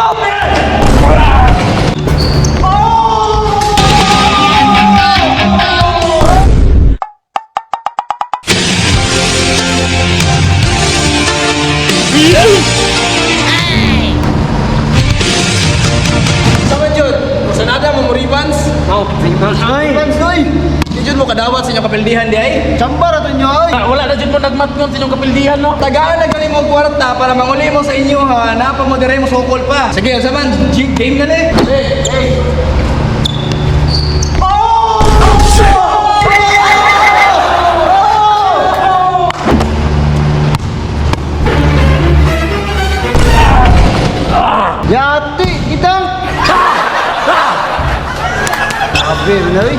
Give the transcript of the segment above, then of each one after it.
maliyop! Sama Jud, sanada mo Ribans? Oh, Ribans ay. Ribans oy. Di Jud mo kadawat sa inyong kapildihan di ay? Chambar ato nyo oy. Wala na dyan mo nagmatngon sa inyong kapildihan, no? Tagaan na galing mo kwarta para manguli mo sa inyo ha. Napa mo dire mo sukol pa. Sige, saman, game na ni. Yati, kitang. Sabi na oy.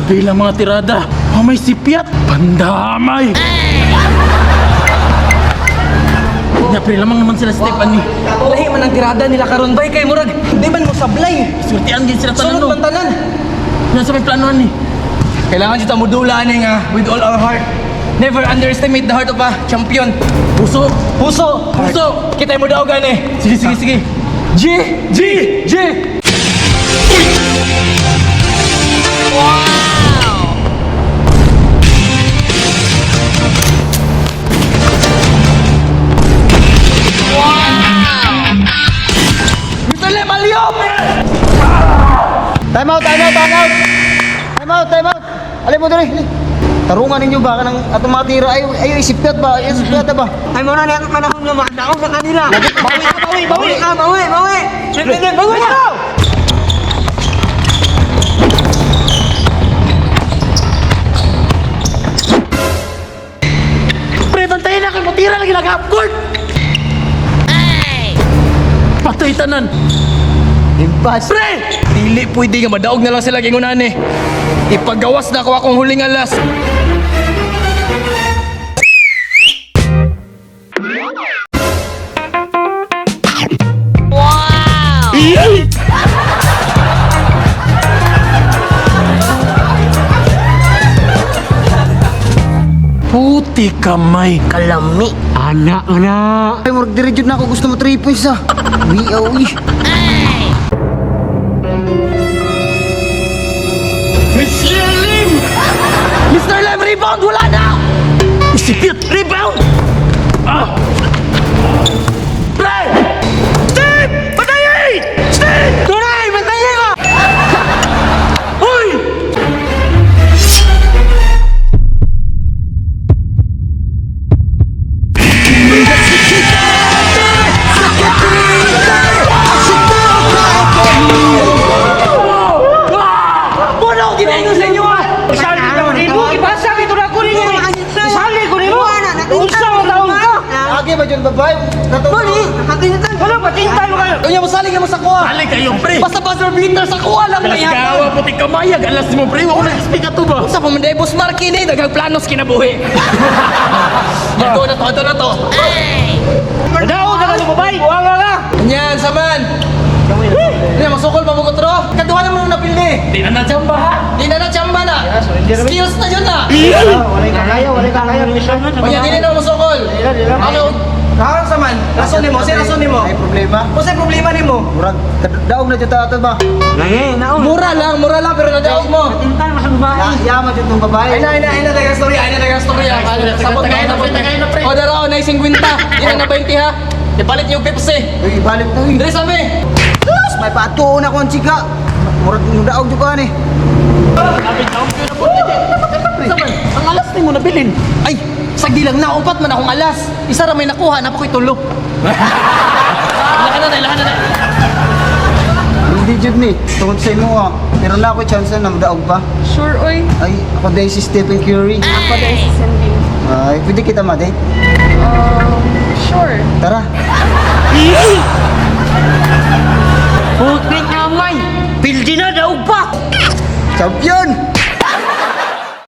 Bilang mga tirada. Oh, may sipiat. Pandamay. Nya, pre, lamang naman sila Stephanie. Lahi man ang tirada nila karon bay kay murag. Di man mo sablay. Surtian din sila tanan, Sunod no? man tanan. Yan sa may planuhan ni. Kailangan dito mudula ni nga with all our heart. Never underestimate the heart of a champion. Puso. Puso! Puso. Kita mo daw gani. Sige, sige, sige. G! G! G! Mr. Lem, aliyop! Time out, time out, time out. Time out, time out. Alin mo dali. Tarungan ninyo ba kanang atong mga tira ay isipyat ba? Ay isipyat ba? Ay mo na niya ang panahon nga maandaw sa kanila. Bawi ka, bawi. Siyempre na, bawi ka! Pre, bantayin na kay Mutira lagi nag-upcourt. Patay tanan. Impas. Pre! Dili pwede nga madaog na lang sila gingunan eh. Ipagawas na ako akong huling alas. Puti kamay. Kalami. Anak na. Ay murag diri jud na ako gusto mo 3 points ah. Uy, uy. Mr. Lim! Mr. Lim, rebound! Wala na! Isipit! Rebound! Ah! Pre! Steve! Patayin! Steve! Tunay, bantayan mo! Uy! Puno, ginayon sa inyo ah! Isali ko rin mo, ibasag ito na ko rin mo. Isali ko rin mo. Unsa ang taong ka? Agi ba jud babay? Bali, nakatinitan. Wala, patintay mo kayo. Kanya mo saling mo sa kuha! Sali kayo, pre! Basta buzzer beater sa kuha lang Alas kaya kawa, puti kamayag! Alas mo, pre! Wala na-speak ka to ba? Sa pamanday boss Marky ni, daghang planos kinabuhi. Ito na to, ito na to. Daw, daw, babay. Buha nga nga. Yan, saman. Hindi, masukol pa mo kutro. Kaduha na mo napildi. Di na na-jamba, ha? Di na na chamba na. Skills na yun na. Walay ka kaya. Kanya, di na masukol. Ano? Karon saman, rason nimo, si rason nimo. Ay problema. Kung sa'y problema nimo? Murag daog na jud ta ato ba? Mura lang pero nadaog mo. Patintay mo sa babae. Yaman jud tong babae. Ay na, dagang storya. Sabot Tagay na, pre. O daro, na 50. Di na 20 ha. Ipalit yung Pepsi. Uy, balik na uy. Dre sabi. May patuon ako ang chika. Murag daog jud ka ni. Sabi, champion na po. Sabi, ang alas ni mo nabilin. Ay, Sagdi lang na, upat man akong alas. Isa ra may nakuha, napa ko'y tulo. Ilahan na, ilahan na. Hindi jud ni, tungod sa imo ah. Pero na ako chance na madaog pa. Sure, oy. Ay, ako dahil si Stephen Curry. Ako dahil si Sandy. Ay, pwede kita ma-date? Sure. Tara. Putik nga may! Pildi na, daog pa! Champion!